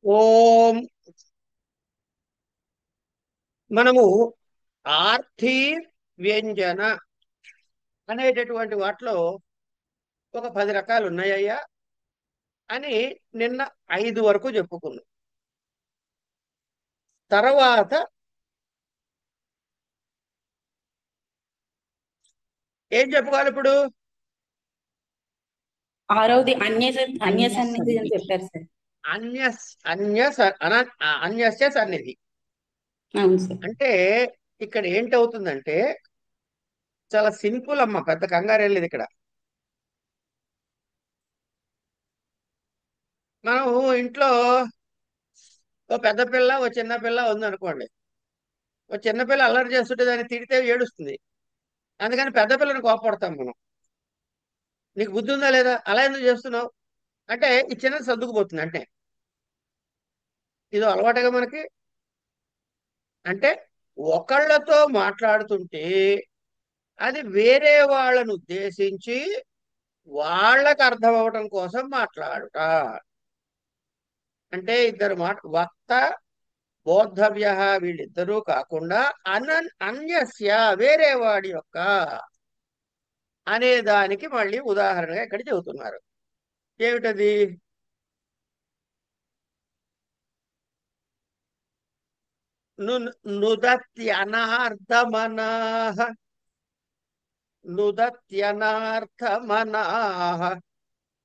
ఓం మనము ఆర్థీ వ్యంజన అనేటటువంటి వాటిలో ఒక 10 రకాలు ఉన్నాయ్యా అని నిన్న 5 వరకు చెప్పుకున్నాం. తర్వాత ఏం చెప్పుకోవాలి ఇప్పుడు? ఆరవది అన్య అన్య సన్నిధి అని సన్నిధి. చెప్పారు సార్. అన్య అన్య అన్యస్య సన్నిధి అవును సార్. అంటే ఇక్కడ ఏంటవుతుందంటే చాలా సింపుల్ అమ్మ, పెద్ద కంగారు ఏం లేదు ఇక్కడ. మనం ఇంట్లో ఓ పెద్ద పిల్ల ఓ చిన్న పిల్ల ఉందనుకోండి. ఓ చిన్న పిల్ల అల్లరి చేస్తుంటే దాన్ని తిడితే ఏడుస్తుంది. అందుకని పెద్ద పిల్లని కోపడతాం మనం. నీకు బుద్ధి ఉందా లేదా, అలా ఎందుకు చేస్తున్నావు అంటే ఈ చిన్నది సర్దుకుపోతుంది అంటే ఇది అలవాటుగా మనకి. అంటే ఒకళ్ళతో మాట్లాడుతుంటే అది వేరే వాళ్ళను ఉద్దేశించి వాళ్ళకు అర్థం అవటం కోసం మాట్లాడుట. అంటే ఇద్దరు మాట వక్త బోద్ధవ్య, వీళ్ళిద్దరూ కాకుండా అన్యస్య వేరే వాడి యొక్క అనే దానికి మళ్ళీ ఉదాహరణగా ఇక్కడ చెబుతున్నారు. ఏమిటది? ను నుదత్యనార్థమనాః నుదత్యనార్థమనాః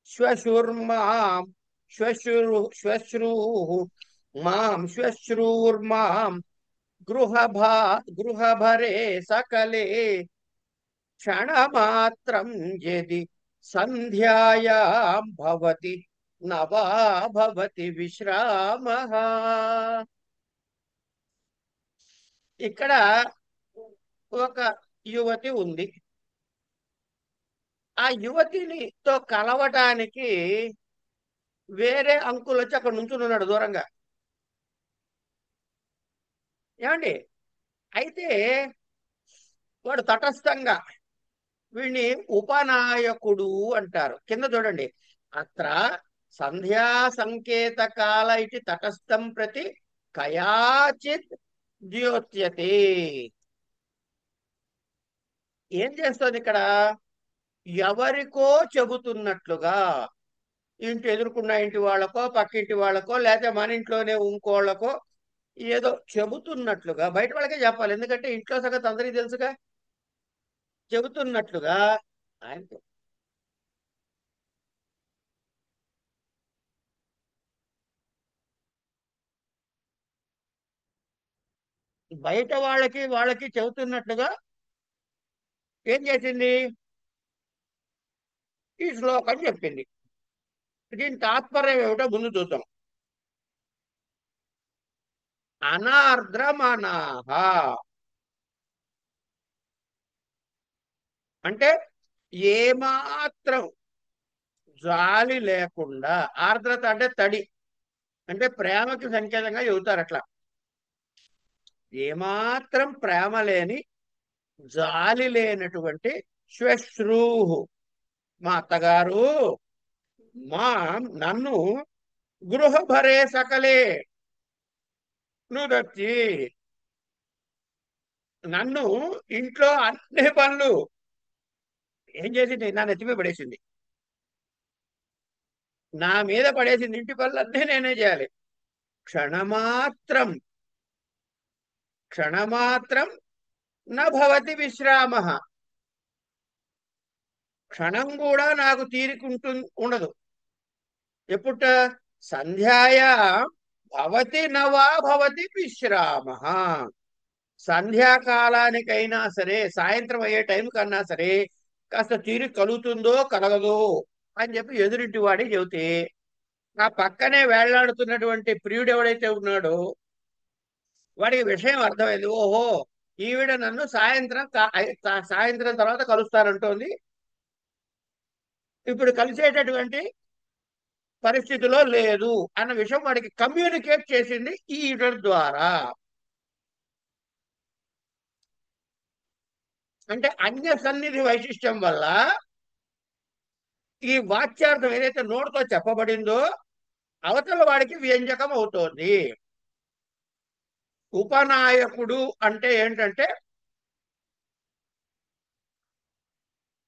శ్వశుర్మాం శ్వశ్రూః మాం శ్వశ్రూర్మాం గృహభా గృహభరే సకలే క్షణమాత్రం యది సంధ్యాయాం భవతి నవా భవతి విశ్రామః. ఇక్కడ ఒక యువతి ఉంది. ఆ యువతినితో కలవటానికి వేరే అంకుల్ వచ్చి అక్కడ నుంచుని ఉన్నాడు దూరంగా. ఏమండి? అయితే వాడు తటస్థంగా వీడిని ఉపనాయకుడు అంటారు. కింద చూడండి, అత్ర సంధ్యా సంకేత కాల ఇటు తటస్థం ప్రతి కయాచిత్ ద్యోత్యతే. ఏం చేస్తుంది ఇక్కడ? ఎవరికో చెబుతున్నట్లుగా, ఇంటి ఎదుర్కొన్న ఇంటి వాళ్ళకో పక్కింటి వాళ్ళకో లేకపోతే మన ఇంట్లోనే ఇంకోళ్ళకో ఏదో చెబుతున్నట్లుగా, బయట వాళ్ళకే చెప్పాలి ఎందుకంటే ఇంట్లో సంగతి అందరికీ తెలుసుగా, చెబుతున్నట్లుగా ఆయన బయట వాళ్ళకి వాళ్ళకి చెబుతున్నట్లుగా ఏం చేసింది? ఈ శ్లోకం చెప్పింది. దీని తాత్పర్యం ఏమిటో ముందు చూద్దాం. అనార్ద్రమనాహ అంటే ఏమాత్రం జాలి లేకుండా, ఆర్ద్రత అంటే తడి, అంటే ప్రేమకి సంకేతంగా చెబుతారు అట్లా. ఏమాత్రం ప్రేమ లేని, జాలి లేనటువంటి శ్వశ్రూహు, మా అత్తగారు మా నన్ను గృహభరే సకలే నుదచ్చి, నన్ను ఇంట్లో అన్ని పనులు ఏం చేసింది? నా నెత్తిమీద పడేసింది, నా మీద పడేసింది. ఇంటి పనులు అన్నీ నేనే చేయాలి. క్షణమాత్రం క్షణమాత్రం నభవతి విశ్రామ, క్షణం కూడా నాకు తీరికుంటు ఉండదు. ఎప్పుట? సంధ్యాయా భవతి నవా భవతి విశ్రామ. సంధ్యాకాలానికైనా సరే, సాయంత్రం అయ్యే టైం కన్నా సరే కాస్త తీరిక కలుగుతుందో కలగదో అని చెప్పి ఎదురింటి వాడి చెబితే, ఆ పక్కనే వేళ్లాడుతున్నటువంటి ప్రియుడు ఎవడైతే ఉన్నాడో వాడికి విషయం అర్థమైంది. ఓహో, ఈవిడ నన్ను సాయంత్రం తర్వాత కలుస్తానంటోంది, ఇప్పుడు కలిసేటటువంటి పరిస్థితిలో లేదు అన్న విషయం వాడికి కమ్యూనికేట్ చేసింది ఈవిడ ద్వారా. అంటే అన్య సన్నిధి వైశిష్ట్యం వల్ల ఈ వాచ్యార్థం ఏదైతే నోటితో చెప్పబడిందో అవతల వాడికి వ్యంజకం అవుతోంది. ఉపనాయకుడు అంటే ఏంటంటే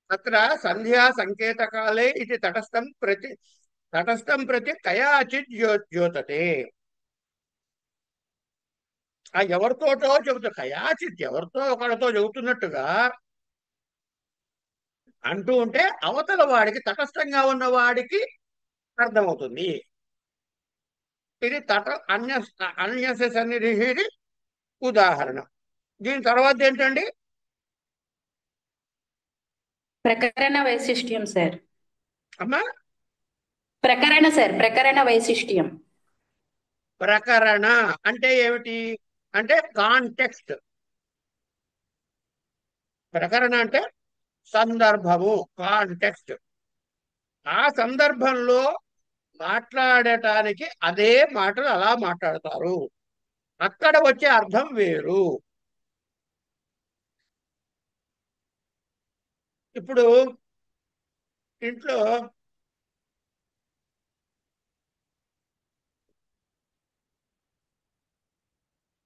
అత్ర సంధ్యా సంకేతకాలే ఇది తటస్థం ప్రతి కయాచిత్ ద్యోతతే. ఆ ఎవరితోటో చెబుతా, కయాచిత్ ఎవరితో ఒకరితో చెబుతున్నట్టుగా అంటూ ఉంటే అవతల వాడికి, తటస్థంగా ఉన్న వాడికి అర్థమవుతుంది. ఇది అన్య అన్యస సన్నిధి ఉదాహరణ. దీని తర్వాత ఏంటండి? ప్రకరణ వైశిష్ట్యం సార్. అమ్మా, ప్రకరణ సార్, ప్రకరణ వైశిష్ట్యం. ప్రకరణ అంటే ఏమిటి? అంటే కాంటెక్స్ట్. ప్రకరణ అంటే సందర్భము, కాంటెక్స్ట్. ఆ సందర్భంలో మాట్లాడటానికి అదే మాటలు అలా మాట్లాడతారు, అక్కడ వచ్చే అర్థం వేరు. ఇప్పుడు ఇంట్లో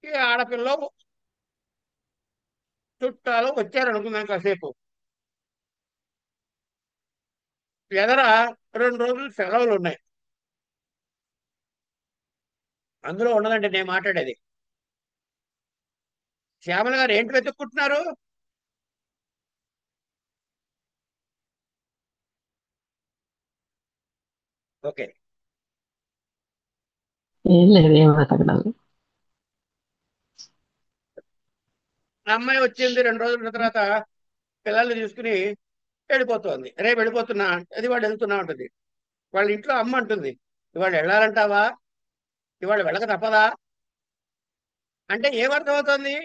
ఈ ఆడపిల్ల చుట్టాలు వచ్చారనుకుందాం, కాసేపు ఎదర 2 రోజులు సెలవులు ఉన్నాయి. అందులో ఉండదండి నేను మాట్లాడేది. శ్యామల గారు ఏంటి వెతుక్కుంటున్నారు? ఓకే. ఏం లేదు, ఏం వెతకడం. ఆ అమ్మాయి వచ్చింది 2 రోజుల తర్వాత పిల్లల్ని తీసుకుని వెళ్ళిపోతుంది. రేపు వెళ్ళిపోతున్నా, అది వాడు వెళ్తున్నా ఉంటుంది. వాళ్ళ ఇంట్లో అమ్మ అంటుంది, ఇవాళ వెళ్ళాలంటావా? ఇవాళ వెళ్ళక తప్పదా? అంటే ఏమర్థం అవుతుంది?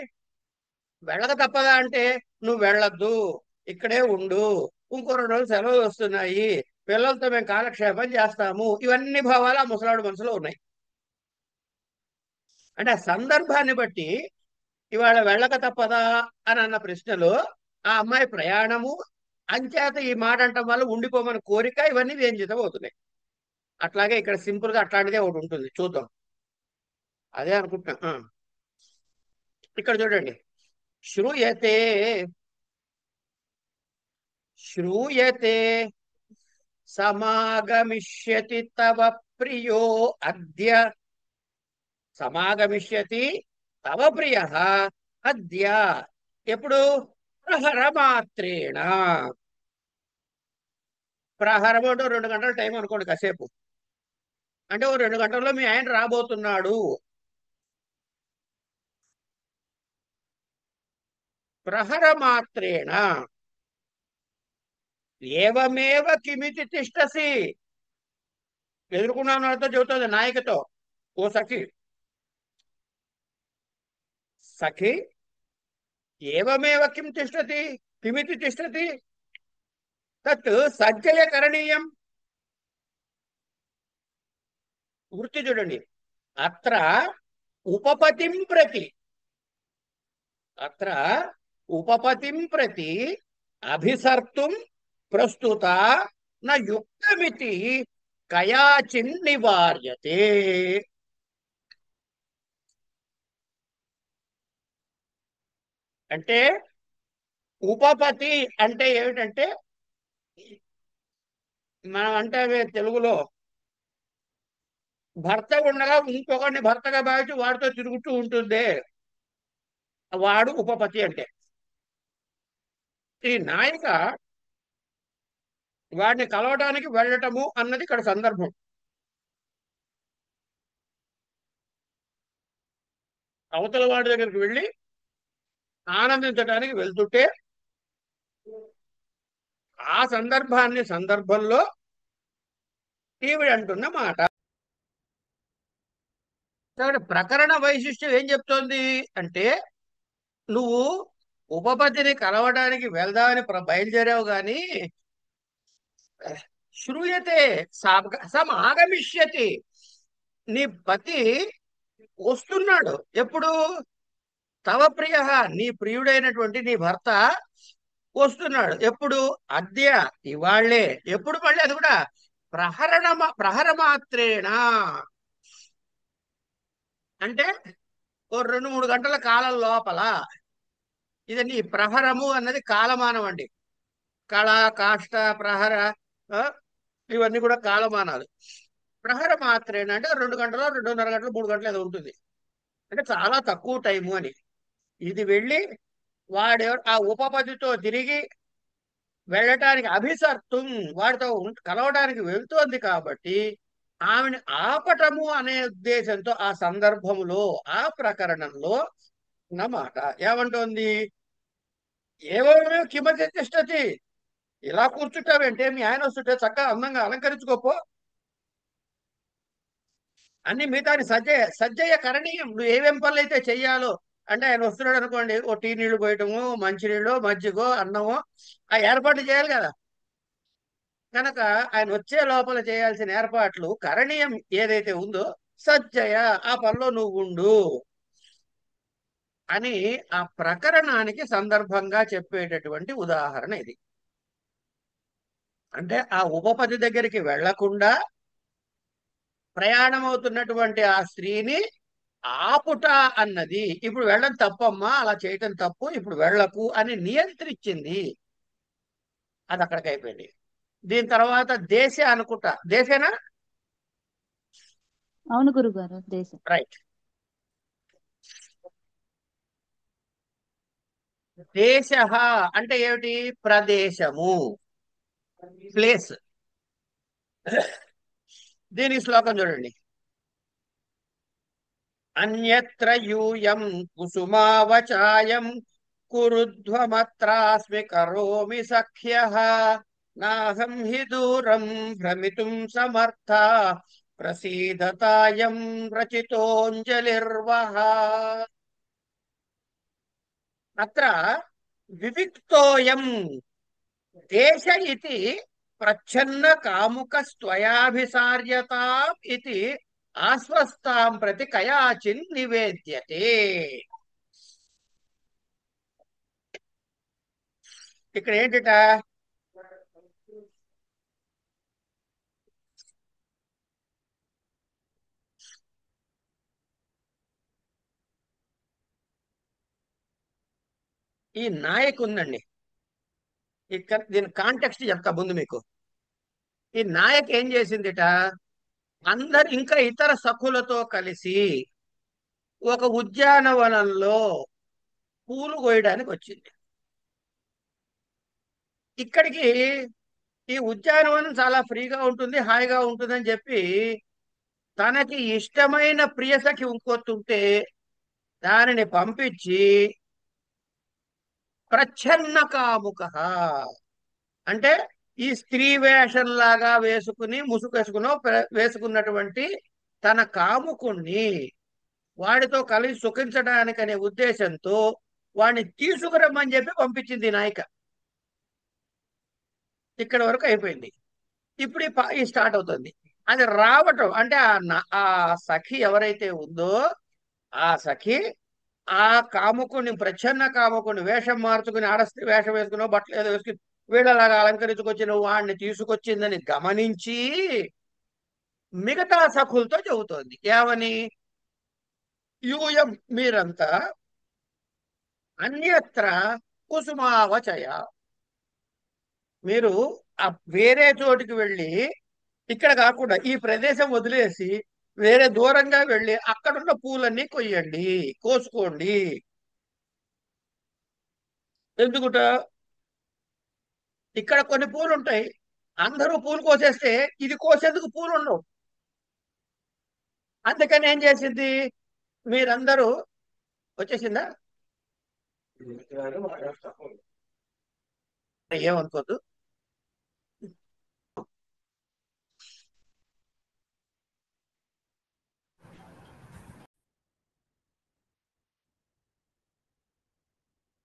వెళ్ళక తప్పదా అంటే నువ్వు వెళ్ళొద్దు, ఇక్కడే ఉండు, ఇంకో 2 రోజులు సెలవులు వస్తున్నాయి, పిల్లలతో మేము కాలక్షేపం చేస్తాము, ఇవన్నీ భావాలు ఆ ముసలాడు మనసులో ఉన్నాయి. అంటే ఆ సందర్భాన్ని బట్టి ఇవాళ వెళ్ళక తప్పదా అని అన్న ప్రశ్నలో ఆ అమ్మాయి ప్రయాణము, అంచేత ఈ మాట అంటం వల్ల ఉండిపోమని కోరిక, ఇవన్నీ వ్యంజితం అవుతున్నాయి. అట్లాగే ఇక్కడ సింపుల్ గా అట్లాంటిదే ఒకటి ఉంటుంది, చూద్దాం. అదే అనుకుంటున్నా. ఇక్కడ చూడండి, శ్రూయతే శ్రూయతే సమాగమిష్యతి తవ ప్రియో అద్య. సమాగమిష్యతి తవ ప్రియ అద్య. ఎప్పుడు? ప్రహర మాత్రేణ. ప్రహరం అంటే 2 గంటల టైం అనుకోండి, కాసేపు. అంటే ఓ 2 గంటల్లో మీ ఆయన రాబోతున్నాడు. ప్రహర మాత్రేణ ఏవమేవ కిమితి తిష్టసి. ఎదుర్కొన్న వాళ్ళతో చెబుతుంది నాయకతో, ఓ సఖి, సఖి ఏవమేవ కిం తిష్టతి, కిమితి తిష్టతి తత్ సజ్జయ కరణీయం. వృత్తి చూడండి. అత్ర ఉపపతిం ప్రతి, అత్ర ఉపపతిం ప్రతి అభిసర్తుం ప్రస్తుత న యుక్తమితి కయాచిన్ నివార్యతే. అంటే ఉపపతి అంటే ఏమిటంటే, మనం అంటే తెలుగులో భర్త ఉండగా ఇంకొకరిని భర్తగా భావించి వాడితో తిరుగుతూ ఉంటుంది, వాడు ఉపపతి అంటే. ఈ నాయిక వాడిని కలవడానికి వెళ్ళటము అన్నది ఇక్కడ సందర్భం. అవతల వాడి దగ్గరికి వెళ్ళి ఆనందించడానికి వెళ్తుంటే ఆ సందర్భంలో ఈవిడ అంటున్న మాట. ప్రకరణ వైశిష్ట్యం ఏం చెప్తోంది అంటే, నువ్వు ఉపపతిని కలవడానికి వెళ్దామని బయలుదేరావు గాని, శ్రూయతే సమాగమిష్యతి, నీ పతి వస్తున్నాడు. ఎప్పుడు? తవ ప్రియ, నీ ప్రియుడైనటువంటి నీ భర్త వస్తున్నాడు. ఎప్పుడు? అద్య, ఇవాళ్లే. ఎప్పుడు? మళ్ళీ అది కూడా ప్రహరమాత్రేణ అంటే ఓ 2-3 గంటల కాలం లోపల, ఇదండి ఈ ప్రహరము అన్నది కాలమానం అండి. కళ, కాష్ట, ప్రహర, ఆ, ఇవన్నీ కూడా కాలమానాలు. ప్రహర మాత్రేన అంటే 2 గంటలు, 2:30 గంటలు, 3 గంటలు ఏదో ఉంటుంది. అంటే చాలా తక్కువ టైము అని. ఇది వెళ్ళి వాడెవరు ఆ ఉపపదితో తిరిగి వెళ్ళటానికి అభిసర్తుం, వాడితో కలవడానికి వెళ్తోంది కాబట్టి ఆమెను ఆపటము అనే ఉద్దేశంతో ఆ సందర్భములో, ఆ ప్రకరణంలో అన్నమాట ఏమంటోంది, ఏవో కిమతి తిష్టతి, ఇలా కూర్చుంటావంటే మీ ఆయన వస్తుంటే చక్కగా అందంగా అలంకరించుకోపో, అన్ని మిగతాని సజ్జయ కరణీయం, నువ్వు ఏమేం పనులు అయితే చెయ్యాలో. అంటే ఆయన వస్తున్నాడు అనుకోండి, ఓ టీ నీళ్లు పోయటము, మంచినీళ్ళు, మజ్జిగో, అన్నమో ఆ ఏర్పాట్లు చేయాలి కదా. కనుక ఆయన వచ్చే లోపల చేయాల్సిన ఏర్పాట్లు కరణీయం ఏదైతే ఉందో, సజ్జయ ఆ పనిలో నువ్వు ఉండు అని ఆ ప్రకరణానికి సందర్భంగా చెప్పేటటువంటి ఉదాహరణ ఇది. అంటే ఆ ఉపపది దగ్గరికి వెళ్లకుండా ప్రయాణం అవుతున్నటువంటి ఆ స్త్రీని ఆపుట అన్నది, ఇప్పుడు వెళ్ళడం తప్పమ్మా, అలా చేయటం తప్పు, ఇప్పుడు వెళ్ళకు అని నియంత్రించింది. అది అక్కడికి అయిపోయింది. దీని తర్వాత దేశ అనుకుంటా, దేశేనా? అవును గురుగారు, దేశం. రైట్. దేశ అంటే ఏమిటి? ప్రదేశము, ప్లేస్. దీని శ్లోకం చూడండి. అన్యత్ర యూయం కుసుమావచాయం కురుధ్వమత్రాస్మి కరోమి సఖ్యః నాహం హి దూరం భ్రమితుం సమర్థ ప్రసీదతాయం రచితోంజలిర్వః. అత్ర వివిక్తోయం దేశ ఇతి ప్రచ్ఛన్న కాముకస్త్వయాభిసార్యతాం ఇతి ఆస్వస్తాం ప్రతి కయాచిన్ నివేద్యతే. ఇక్కడ ఏంటిట? ఈ నాయకు ఉందండి. ఇక్కడ దీని కాంటెక్స్ట్ చెప్తా ముందు మీకు. ఈ నాయక్ ఏం చేసిందిట, అందరు ఇంకా ఇతర సఖులతో కలిసి ఒక ఉద్యానవనంలో పూలు కోయడానికి వచ్చింది. ఇక్కడికి ఈ ఉద్యానవనం చాలా ఫ్రీగా ఉంటుంది, హాయిగా ఉంటుందని చెప్పి తనకి ఇష్టమైన ప్రియసఖి ఇంకొత్తుంటే దానిని పంపించి ప్రచ్ఛన్న కాముక అంటే ఈ స్త్రీ వేషంలాగా వేసుకుని, ముసుగేసుకునో వేసుకున్నటువంటి తన కాముకుణ్ణి వాడితో కలిసి సుఖించడానికనే ఉద్దేశంతో వాడిని తీసుకురమ్మని చెప్పి పంపించింది ఈ నాయిక. ఇక్కడ వరకు అయిపోయింది. ఇప్పుడు ఈ స్టార్ట్ అవుతుంది. అది రావటం అంటే ఆ సఖి ఎవరైతే ఉందో ఆ సఖి ఆ కాముకుని, ప్రచ్ఛన్న కాముకుని వేషం మార్చుకుని, ఆడస్త్రీ వేషం వేసుకుని, బట్టలు ఏదో వేసుకుని వీళ్ళలాగా అలంకరించుకొచ్చిన వాడిని తీసుకొచ్చిందని గమనించి మిగతా సఖులతో చెబుతోంది ఏమని, యూయం మీరంతా అన్యత్ర కుసుమావచయ, మీరు ఆ వేరే చోటికి వెళ్ళి, ఇక్కడ కాకుండా ఈ ప్రదేశం వదిలేసి వేరే దూరంగా వెళ్ళి అక్కడున్న పూలన్నీ కొయ్యండి, కోసుకోండి. ఎందుకుట? ఇక్కడ కొన్ని పూలు ఉంటాయి, అందరూ పూలు కోసేస్తే ఇది కోసేందుకు పూలు ఉండవు. అందుకని ఏం చేసింది, మీరందరూ వచ్చేసిందా, ఏమనుకోద్దు.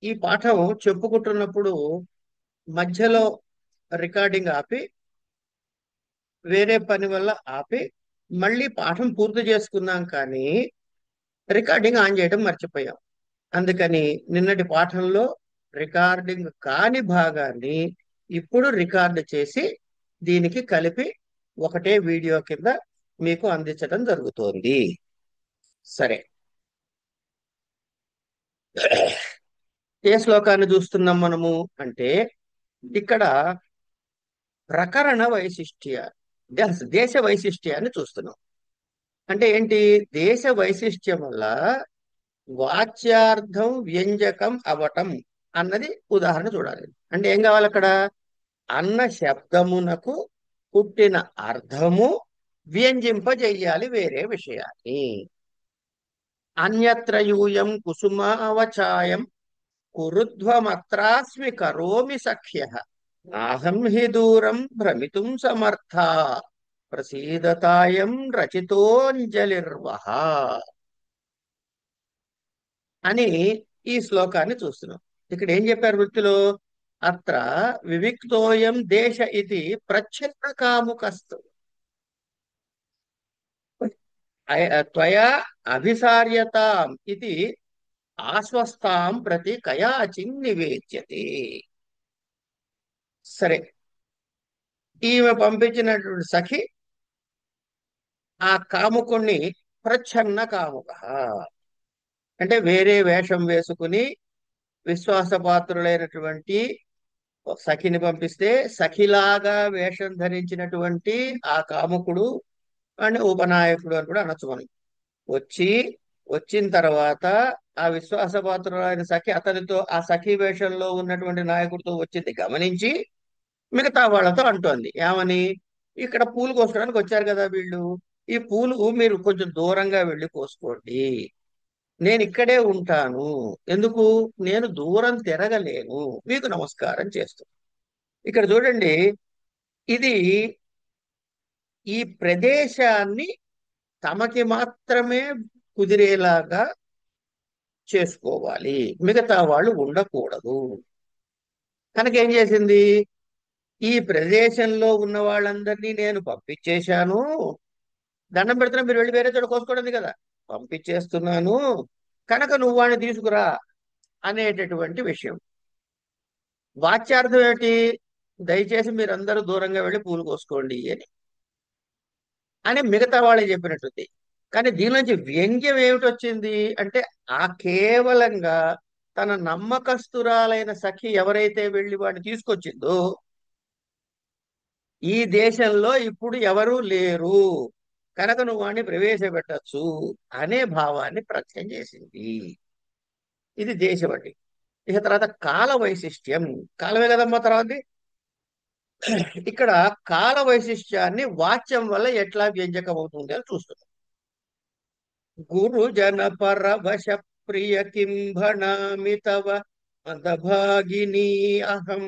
ఈ పాఠం చెప్పుకుంటున్నప్పుడు మధ్యలో రికార్డింగ్ ఆపి, వేరే పని వల్ల ఆపి, మళ్ళీ పాఠం పూర్తి చేసుకున్నాం కానీ రికార్డింగ్ ఆన్ చేయడం మర్చిపోయాం. అందుకని నిన్నటి పాఠంలో రికార్డింగ్ కాని భాగాన్ని ఇప్పుడు రికార్డు చేసి దీనికి కలిపి ఒకటే వీడియో కింద మీకు అందించడం జరుగుతోంది. సరే, ఏ శ్లోకాన్ని చూస్తున్నాం మనము అంటే ఇక్కడ ప్రకరణ వైశిష్ట్య, దేశ వైశిష్ట్యాన్ని చూస్తున్నాం. అంటే ఏంటి? దేశ వైశిష్ట్యం వల్ల వాచ్యార్థం వ్యంజకం అవటం అన్నది ఉదాహరణ చూడాలి. అంటే ఏం కావాలి అక్కడ? అన్న శబ్దమునకు పుట్టిన అర్థము వ్యంజింపజెయ్యాలి వేరే విషయాన్ని. అన్యత్ర యూయం కుసుమావచాయం కురుధ్వమత్రాస్మి కరోమి సఖ్య నాహం హి దూరం భ్రమితుం సమర్థ ప్రసీదతాయం రచితోంజలిర్వహ అని ఈ శ్లోకాన్ని చూస్తున్నాం. ఇక్కడ ఏం చెప్పారు వృత్తిలో? అత్ర వివిక్తోయం దేశ ఇది ప్రచ్ఛన్న కాముకస్తు త్వయా అభిసార్యతాం ఇది ఆశ్వస్తాం ప్రతి కయాచిన్ నివేద్యతే. సరే, ఈమె పంపించినటువంటి సఖి ఆ కాముకుణ్ణి ప్రచ్ఛన్న కాముక అంటే వేరే వేషం వేసుకుని విశ్వాసపాత్రులైనటువంటి సఖిని పంపిస్తే సఖిలాగా వేషం ధరించినటువంటి ఆ కాముకుడు అని ఉపనాయకుడు అని కూడా అనొచ్చు మనం. వచ్చిన తర్వాత ఆ విశ్వాసపాత్రులైన సఖి అతనితో ఆ సఖి వేషంలో ఉన్నటువంటి నాయకుడితో వచ్చింది గమనించి మిగతా వాళ్ళతో అంటోంది ఏమని? ఇక్కడ పూలు కోసుకోవడానికి వచ్చారు కదా వీళ్ళు, ఈ పూలు మీరు కొంచెం దూరంగా వెళ్ళి కోసుకోండి, నేను ఇక్కడే ఉంటాను. ఎందుకు? నేను దూరం తిరగలేను, మీకు నమస్కారం చేస్తాను. ఇక్కడ చూడండి, ఇది ఈ ప్రదేశాన్ని తమకి మాత్రమే కుదిరేలాగా చేసుకోవాలి, మిగతా వాళ్ళు ఉండకూడదు. కనుక ఏం చేసింది? ఈ ప్రదేశంలో ఉన్న వాళ్ళందరినీ నేను పంపించేశాను, దండం పెడుతున్నా, మీరు వెళ్ళి వేరే చోట కోసుకోవడం కదా, పంపించేస్తున్నాను, కనుక నువ్వు వాడిని తీసుకురా అనేటటువంటి విషయం. వాచ్యార్థం ఏంటి? దయచేసి మీరందరూ దూరంగా వెళ్ళి పూలు కోసుకోండి అని మిగతా వాళ్ళకి చెప్పినట్టుంది. కానీ దీని నుంచి వ్యంగ్యం ఏమిటి వచ్చింది అంటే, ఆ కేవలంగా తన నమ్మకస్తురాలైన సఖి ఎవరైతే వెళ్ళి వాడిని తీసుకొచ్చిందో ఈ దేశంలో ఇప్పుడు ఎవరూ లేరు, కనుక నువ్వు వాడిని ప్రవేశపెట్టచ్చు అనే భావాన్ని ప్రత్యం చేసింది. ఇది దేశం అండి. ఇక తర్వాత కాల వైశిష్ట్యం. కాలమే కదమ్మా తర్వాత. ఇక్కడ కాల వైశిష్ట్యాన్ని వాచ్యం వల్ల ఎట్లా వ్యంజకం అవుతుంది అని చూస్తున్నాం. గురుజన పరవశ ప్రియ కింభణామి తవ మందభాగిని అహం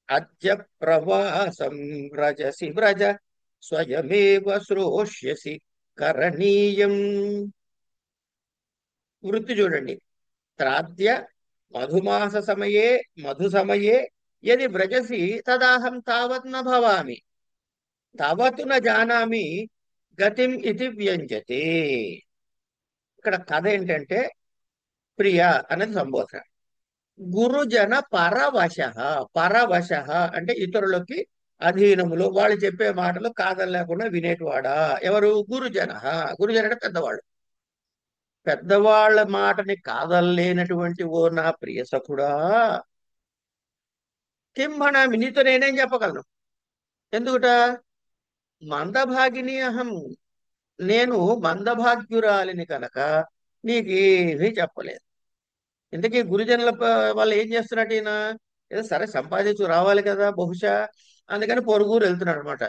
అద్య ప్రవాసం వ్రజసి వ్రజ స్వయమేవ శ్రోష్యసి కరణీయం. వృత్తి చూడండి. త్రాద్య మధుమాస సమయే మధు సమయే యది వ్రజసి తదాహం తావత్ న భవామి తావత్ న జానామి గతిం ఇది వ్యంజతే. ఇక్కడ కథ ఏంటంటే, ప్రియ అనేది సంబోధన. గురుజన పరవశ. పరవశ అంటే ఇతరులకి అధీనములు, వాళ్ళు చెప్పే మాటలు కాదని లేకుండా వినేటివాడా? ఎవరు? గురుజన. గురుజన అంటే పెద్దవాళ్ళు. పెద్దవాళ్ళ మాటని కాదల్లేనటువంటి ఓ నా ప్రియ సఖుడా, కింభణామి, నీతో నేనేం చెప్పగలను? ఎందుకుట? మందభాగిని అహం, నేను మందభాగ్యురాలిని కనుక నీకేమీ చెప్పలేదు. ఇంతకీ గురుజనుల వాళ్ళు ఏం చేస్తున్నట్టు? ఈయన ఏదో సరే సంపాదించు రావాలి కదా బహుశా, అందుకని పొరుగురు వెళ్తున్నాడు అనమాట.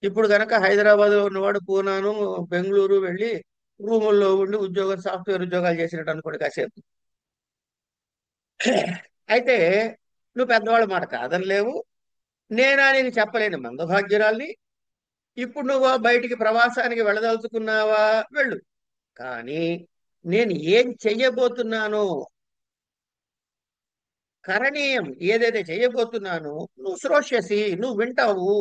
ఇప్పుడు కనుక హైదరాబాద్ లో ఉన్నవాడు పూనాను బెంగళూరు వెళ్ళి రూముల్లో ఉండి ఉద్యోగం, సాఫ్ట్వేర్ ఉద్యోగాలు చేసినట్టు అనుకోండి కాసేపు. అయితే నువ్వు పెద్దవాళ్ళ మాట కాదనలేవు, నేనా నీకు చెప్పలేను మందభాగ్యురాల్ని. ఇప్పుడు నువ్వు బయటికి ప్రవాసానికి వెళ్ళదలుచుకున్నావా? వెళ్ళు. కానీ నేను ఏం చెయ్యబోతున్నానో, కరణీయం ఏదైతే చెయ్యబోతున్నానో నువ్వు శ్రోష్యసి, నువ్వు వింటావు.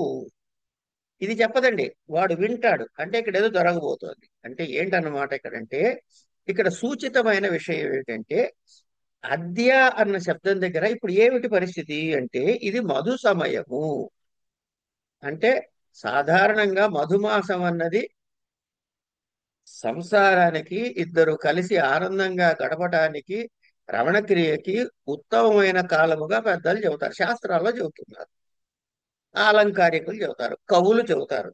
ఇది చెప్పదండి, వాడు వింటాడు. అంటే ఇక్కడ ఏదో జరగబోతోంది అంటే ఏంటన్నమాట ఇక్కడంటే, ఇక్కడ సూచితమైన విషయం ఏమిటంటే, అద్య అన్న శబ్దం దగ్గర ఇప్పుడు ఏమిటి పరిస్థితి అంటే, ఇది మధు సమయము. అంటే సాధారణంగా మధుమాసం అన్నది సంసారానికి, ఇద్దరు కలిసి ఆనందంగా గడపటానికి, రమణక్రియకి ఉత్తమమైన కాలముగా పెద్దలు చెబుతారు, శాస్త్రాల్లో చెబుతున్నారు, అలంకారికులు చెబుతారు, కవులు చెబుతారు.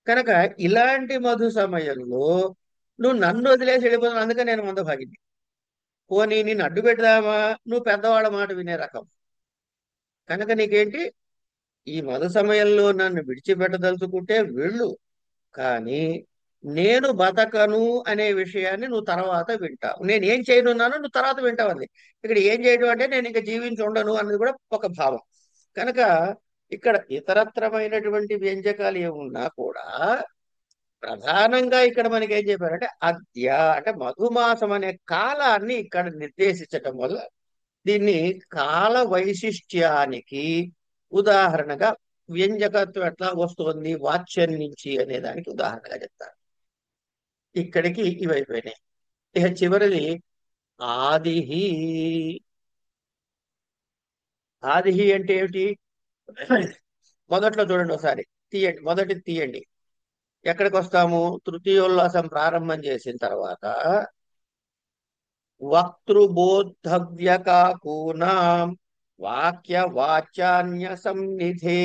కనుక ఇలాంటి మధు సమయంలో నువ్వు నన్ను వదిలేసి వెళ్ళిపోతున్నావు, అందుకని నేను మందభాగిని. పోనీ నేను అడ్డు పెడదామా, నువ్వు పెద్దవాళ్ళ మాట వినే రకం. కనుక నీకేంటి, ఈ మధు సమయంలో నన్ను విడిచిపెట్టదలుచుకుంటే వెళ్ళు, కానీ నేను బతకను అనే విషయాన్ని నువ్వు తర్వాత వింటావు. నేను ఏం చేయనున్నానో నువ్వు తర్వాత వింటావు అంది. ఇక్కడ ఏం చేయడం అంటే నేను ఇంకా జీవించి ఉండను అన్నది కూడా ఒక భావం. కనుక ఇక్కడ ఇతరత్రమైనటువంటి వ్యంజకాలు ఏమున్నా కూడా ప్రధానంగా ఇక్కడ మనకి ఏం చెప్పారంటే అద్య అంటే మధుమాసం అనే కాలాన్ని ఇక్కడ నిర్దేశించటం వల్ల దీన్ని కాల వైశిష్ట్యానికి ఉదాహరణగా, వ్యంజకత్వం ఎట్లా వస్తుంది వాచ్యం నుంచి అనే దానికి ఉదాహరణగా చెప్తారు. ఇక్కడికి ఇవైపోయినాయి. ఇక చివరిది ఆదిహి. ఆదిహి అంటే ఏమిటి? మొదట్లో చూడండి ఒకసారి, తీయండి, మొదటిది తీయండి. ఎక్కడికి వస్తాము? తృతీయోల్లాసం ప్రారంభం చేసిన తర్వాత వక్తృబోద్ధవ్యకాకూనాం వాక్య వాచాన్య సన్నిధే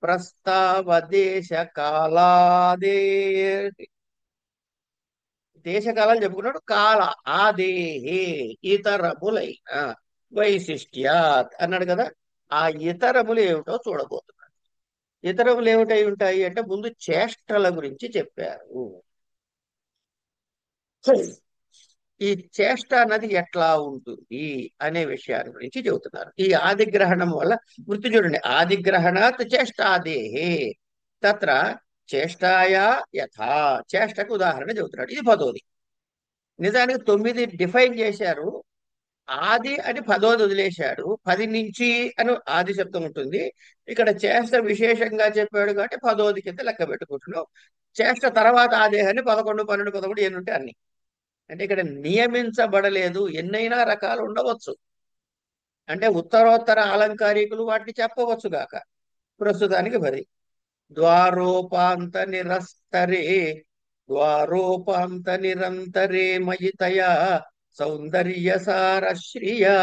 ప్రస్తావదేశ కాలాదే. దేశకాలాలు చెప్పుకున్నాడు. కాల ఆదేహే ఇతరములైన వైశిష్ట్యాత్ అన్నాడు కదా. ఆ ఇతరములు ఏమిటో చూడబోతున్నాడు. ఇతరములు ఏమిటై ఉంటాయి అంటే ముందు చేష్టల గురించి చెప్పారు. ఈ చేష్ట అన్నది ఎట్లా ఉంటుంది అనే విషయాన్ని గురించి చెబుతున్నారు. ఈ ఆదిగ్రహణం వల్ల వృత్తి చూడండి, ఆదిగ్రహణాత్ చేష్టాదేహే తత్ర చేష్టాయా యథా. చేష్టకు ఉదాహరణ చెబుతున్నాడు. ఇది 10వ. నిజానికి 9 డిఫైన్ చేశారు. ఆది అని 10వ వదిలేశాడు. 10 నుంచి అని ఆది శబ్దం ఉంటుంది. ఇక్కడ చేష్ట విశేషంగా చెప్పాడు కాబట్టి 10వ కింద లెక్క పెట్టుకుంటున్నాం. చేష్ట తర్వాత ఆదేహాన్ని 11, 12, 13 ఎన్ని ఉంటే అన్ని. అంటే ఇక్కడ నియమించబడలేదు, ఎన్నైనా రకాలు ఉండవచ్చు. అంటే ఉత్తరోత్తర అలంకారికులు వాటిని చెప్పవచ్చు గాక. ప్రస్తుతానికి 10. ద్వారోపాంత నిరస్తరే ద్వారోపాంత నిరంతరే మయితయా సౌందర్య సారశ్రియా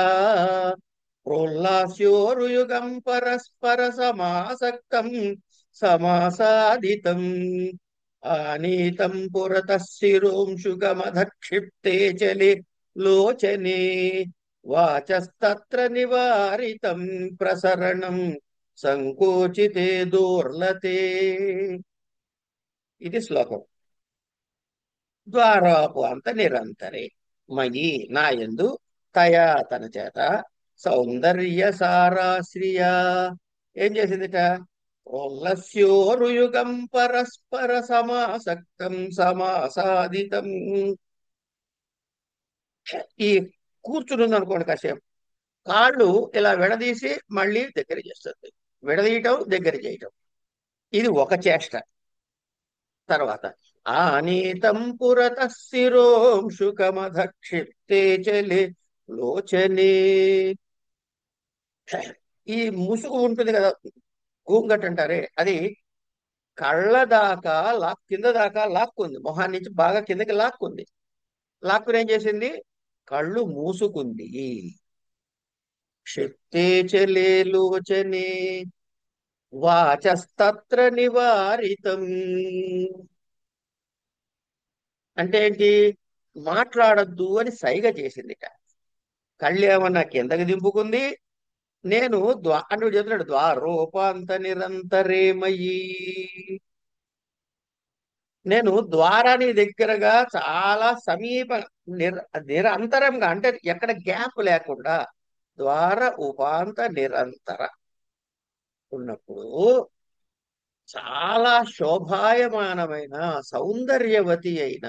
ప్రోల్లాస్యోరుయుగం పరస్పర సమాసక్తం సమాసాదితం ఆనీతం పురతః శిరోంశుకమధక్షిప్తే చలి లోచనే వాచస్తత్ర నివారితం ప్రసరణం సంకోచితే దూర్లతే. ఇది శ్లోకం. ద్వారాపు అంత నిరంతరే మయి నాయందు తయా తన చేత సౌందర్య సారాశ్రియ ఏం చేసిందిట? ప్రోల్లస్యోరుయుగం పరస్పర సమాసక్తం సమాసాదితం. ఈ కూర్చుని అనుకోండి కాసేపు, కాళ్ళు ఇలా విడదీసి మళ్ళీ దగ్గర చేస్తుంది, విడదీయటం దగ్గర చేయటం, ఇది ఒక చేష్ట. తర్వాత ఆనీతం పురతః శిరోంశుకమధక్షిప్తే చలి లోచనే. ఈ ముసుగు ఉంటుంది కదా, గూంగట్ అంటారే, అది కళ్ళ దాకా కింద దాకా లాక్కుంది, మొహాన్ని నుంచి బాగా కిందకి లాక్కుంది. లాక్కుని ఏం చేసింది? కళ్ళు మూసుకుంది. క్షిప్తే చలే లోచనే వాచస్తత్ర నివారితం. అంటే ఏంటి? మాట్లాడద్దు అని సైగ చేసిందిట. కళ్ళు ఏమన్నా కిందకి దింపుకుంది. నేను అంటే చెప్తున్నాడు, ద్వారోపాంత నిరంతరేమయ్యి, నేను ద్వారాని దగ్గరగా చాలా సమీప నిరంతరంగా, అంటే ఎక్కడ గ్యాప్ లేకుండా ద్వార ఉపాంత నిరంతర ఉన్నప్పుడు చాలా శోభాయమానమైన సౌందర్యవతి అయిన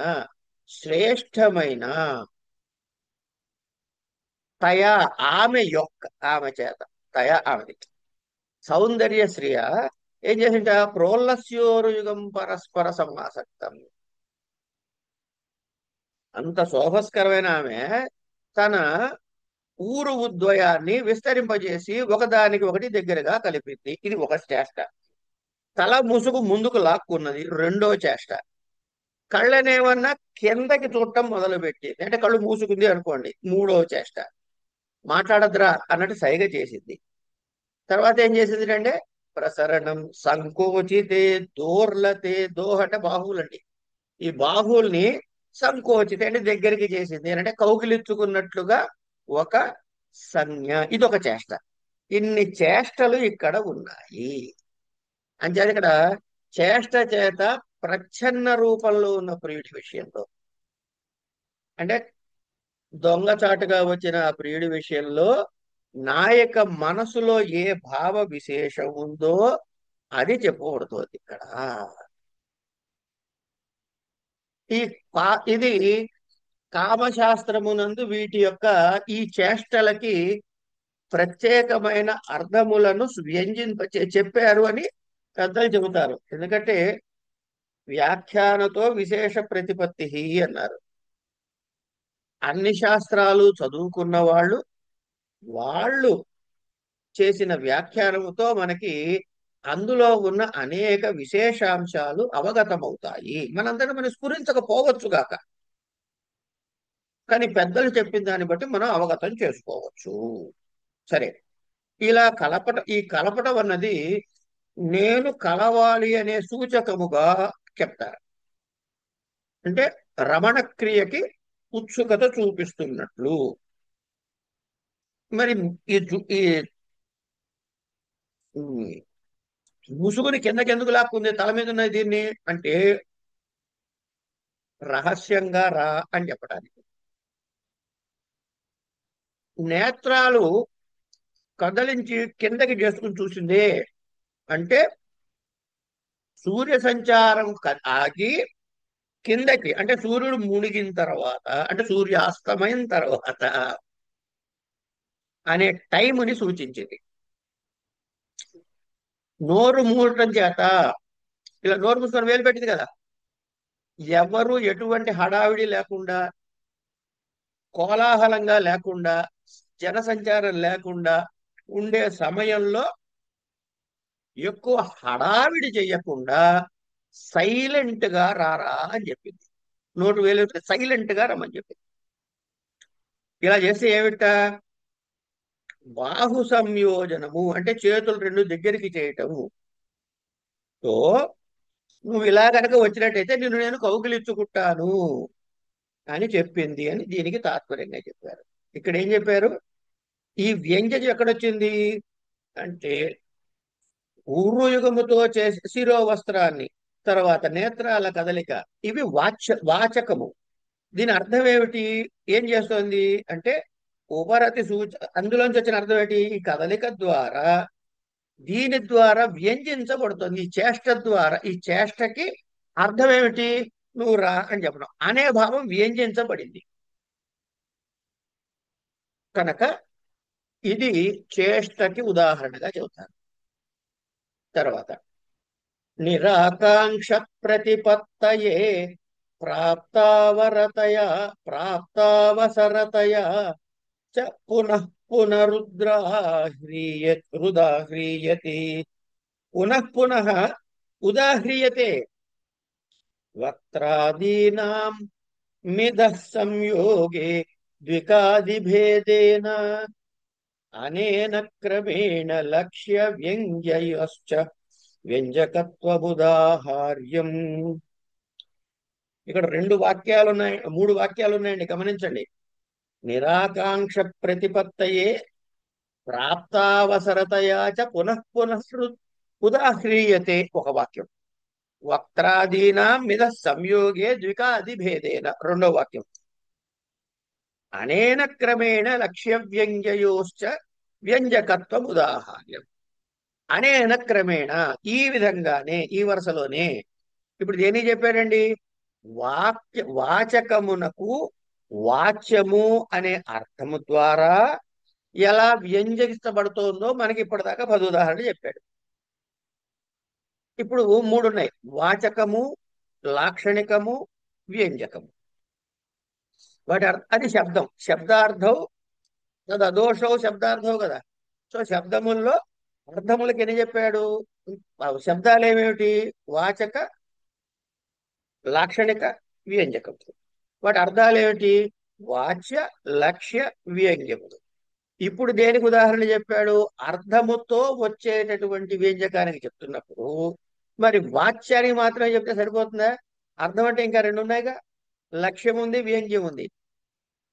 శ్రేష్టమైన తయా ఆమె యొక్క, ఆమె చేత, తయా ఆమెది సౌందర్య శ్రియ ఏం చేసింట? ప్రోల్లస్యోరుయుగం పరస్పర సమాసక్తం. అంత శోభస్కరమైన ఆమె తన ఊరు ఉద్వయాన్ని విస్తరింపజేసి ఒకదానికి ఒకటి దగ్గరగా కలిపింది. ఇది ఒక శ్రేష్ట. తల ముసుగు ముందుకు లాక్కున్నది రెండో చేష్ట. కళ్ళనేమన్నా కిందకి చూడటం మొదలుపెట్టింది, అంటే కళ్ళు మూసుకుంది అనుకోండి, మూడవ చేష్ట. మాట్లాడద్రా అన్నట్టు సైగ చేసింది. తర్వాత ఏం చేసింది అంటే ప్రసరణం సంకోచితే దోర్లతే, దోహ అంటే బాహువులండి. ఈ బాహువుల్ని సంకోచితే అంటే దగ్గరికి చేసింది, అంటే కౌగిలించుకున్నట్లుగా ఒక సంజ్ఞ. ఇదొక చేష్ట. ఇన్ని చేష్టలు ఇక్కడ ఉన్నాయి. అంచేది ఇక్కడ చేష్ట చేత ప్రచ్ఛన్న రూపంలో ఉన్న ప్రియుడి విషయంలో, అంటే దొంగచాటుగా వచ్చిన ఆ ప్రియుడి విషయంలో నాయక మనసులో ఏ భావ విశేషం ఉందో అది చెప్పబడుతోంది ఇక్కడ. ఈ ఇది కామశాస్త్రమునందు వీటి యొక్క ఈ చేష్టలకి ప్రత్యేకమైన అర్థములను వ్యంజింప చెప్పారు అని పెద్దలు చెబుతారు. ఎందుకంటే వ్యాఖ్యానతో విశేష ప్రతిపత్తి అన్నారు. అన్ని శాస్త్రాలు చదువుకున్న వాళ్ళు చేసిన వ్యాఖ్యానముతో మనకి అందులో ఉన్న అనేక విశేషాంశాలు అవగతమవుతాయి. మనందరం మనం స్ఫురించకపోవచ్చుగాక, కానీ పెద్దలు చెప్పిన దాన్ని బట్టి మనం అవగతం చేసుకోవచ్చు. సరే, ఇలా ఈ కలపటం అన్నది నేను కలవాలి అనే సూచకముగా చెప్తారు. అంటే రమణ క్రియకి ఉత్సుకత చూపిస్తున్నట్లు. మరి ఈ ముసుగుని కిందకెందుకు లాక్కుంది, తల మీద ఉన్నది దీన్ని అంటే రహస్యంగా రా అని చెప్పడానికి. నేత్రాలు కదలించి కిందకి చేసుకుని చూసిందే అంటే సూర్య సంచారం ఆగి కిందకి, అంటే సూర్యుడు మునిగిన తర్వాత, అంటే సూర్యాస్తమైన తర్వాత అనే టైంని సూచించింది. నోరు మూడటం చేత, ఇలా నోరు మూసుకొని వేలు పెట్టింది కదా, ఎవరు ఎటువంటి హడావిడి లేకుండా, కోలాహలంగా లేకుండా, జనసంచారం లేకుండా ఉండే సమయంలో ఎక్కువ హడావిడి చెయ్యకుండా సైలెంట్ గా రారా అని చెప్పింది. నోటు వేలు సైలెంట్ గా రమ్మని చెప్పింది. ఇలా చేస్తే ఏమిట, బాహు సంయోజనము అంటే చేతులు రెండు దగ్గరికి చేయటము. సో నువ్వు ఇలా కనుక వచ్చినట్టయితే నిన్ను నేను కౌగిలించుకుంటాను అని చెప్పింది అని దీనికి తాత్పర్యంగా చెప్పారు. ఇక్కడ ఏం చెప్పారు, ఈ వ్యంగ్యం ఎక్కడొచ్చింది అంటే ఊర్వయుగముతో చేసే శిరోవస్త్రాన్ని, తర్వాత నేత్రాల కదలిక, ఇవి వాచకము. దీని అర్థం ఏమిటి, ఏం చేస్తోంది అంటే ఉపరతి అందులోంచి వచ్చిన అర్థం ఏంటి, ఈ కదలిక ద్వారా, దీని ద్వారా వ్యంజించబడుతుంది. ఈ చేష్ట ద్వారా, ఈ చేష్టకి అర్థం ఏమిటి, నువ్వు రా అని చెప్పడం అనే భావం వ్యంజించబడింది కనుక ఇది చేష్టకి ఉదాహరణగా చెబుతారు. తర్వాత నిరాకాంక్ష ప్రతిపత్తయే ప్రాప్తావరతయా ప్రాప్తావసరతయా చ పునః పునరుదాహ్రీయతి పునః పునః ఉదాహ్రీయతే వక్త్రాదీనాం మిదః సంయోగే ద్వికాదిభేదేన అనేన క్రమేణ లక్ష్య వ్యంగ్యయశ్చ వ్యంజకత్వబుదాహార్యం. ఇక్కడ మూడు వాక్యాలు ఉన్నాయండి, గమనించండి. నిరాకాంక్ష ప్రతిపత్తయే ప్రాప్తావసరతయా చ పునః పునః ఉదాహ్రీయతే ఒక వాక్యం. వక్త్రాదీనాం మిద సంయోగే ద్వికాది భేదేన రెండో వాక్యం. అనేన క్రమేణ లక్ష్య వ్యంగ్యయోశ్చ వ్యంజకత్వం ఉదాహరణం. అనేన క్రమేణ ఈ విధంగానే, ఈ వరుసలోనే. ఇప్పుడు దేని చెప్పాడండి, వాచకమునకు వాచ్యము అనే అర్థము ద్వారా ఎలా వ్యంజకిస్తబడుతోందో మనకి ఇప్పటిదాకా 10 ఉదాహరణలు చెప్పాడు. ఇప్పుడు 3 ఉన్నాయి, వాచకము, లాక్షణికము, వ్యంజకము. వాటి అది శబ్దార్థం తదదోషో శబ్దార్థం కదా. సో శబ్దముల్లో అర్థములకు ఎన్ని చెప్పాడు? శబ్దాలు ఏమేమిటి? వాచక, లాక్షణిక, వ్యంజకములు. వాటి అర్థాలు ఏమిటి? వాచ్య, లక్ష్య, వ్యంగ్యములు. ఇప్పుడు దేనికి ఉదాహరణ చెప్పాడు? అర్థముతో వచ్చేటటువంటి వ్యంజకానికి చెప్తున్నప్పుడు మరి వాచ్యానికి మాత్రమే చెప్తే సరిపోతుందా? అర్థం అంటే ఇంకా రెండు ఉన్నాయిగా, లక్ష్యం ఉంది, వ్యంగ్యం ఉంది.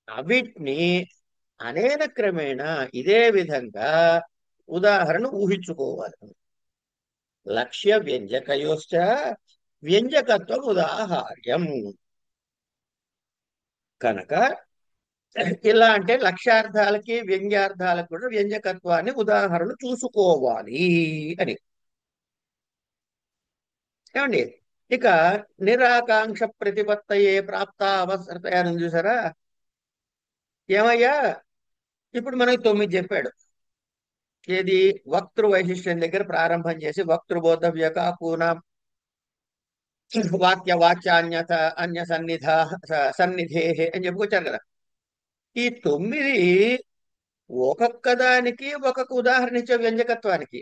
అవిటిని అనేక క్రమేణా ఇదే విధంగా ఉదాహరణ ఊహించుకోవాలి. లక్ష్య వ్యంజకయోశ్చ వ్యంజకత్వం ఉదాహార్యం. కనుక ఇలా అంటే లక్ష్యార్థాలకి వ్యంగ్యార్థాలకు కూడా వ్యంజకత్వాన్ని ఉదాహరణ చూసుకోవాలి అని. ఏమండి, ఇక నిరాకాంక్ష ప్రతిపత్తయే ప్రాప్తావసరతయాన్ని చూసారా? ఏమయ్యా, ఇప్పుడు మనకి 9 చెప్పాడు. ఏది? వక్తృ వైశిష్ట్యం దగ్గర ప్రారంభం చేసి వక్తృబోధవ్య కాకూన వాక్య వాచ్యాన్యత అన్య సన్నిధే అని చెప్పుకొచ్చారు కదా. ఈ 9 ఒక్కొక్క దానికి ఒక్కొక్క ఉదాహరణ ఇచ్చే వ్యంజకత్వానికి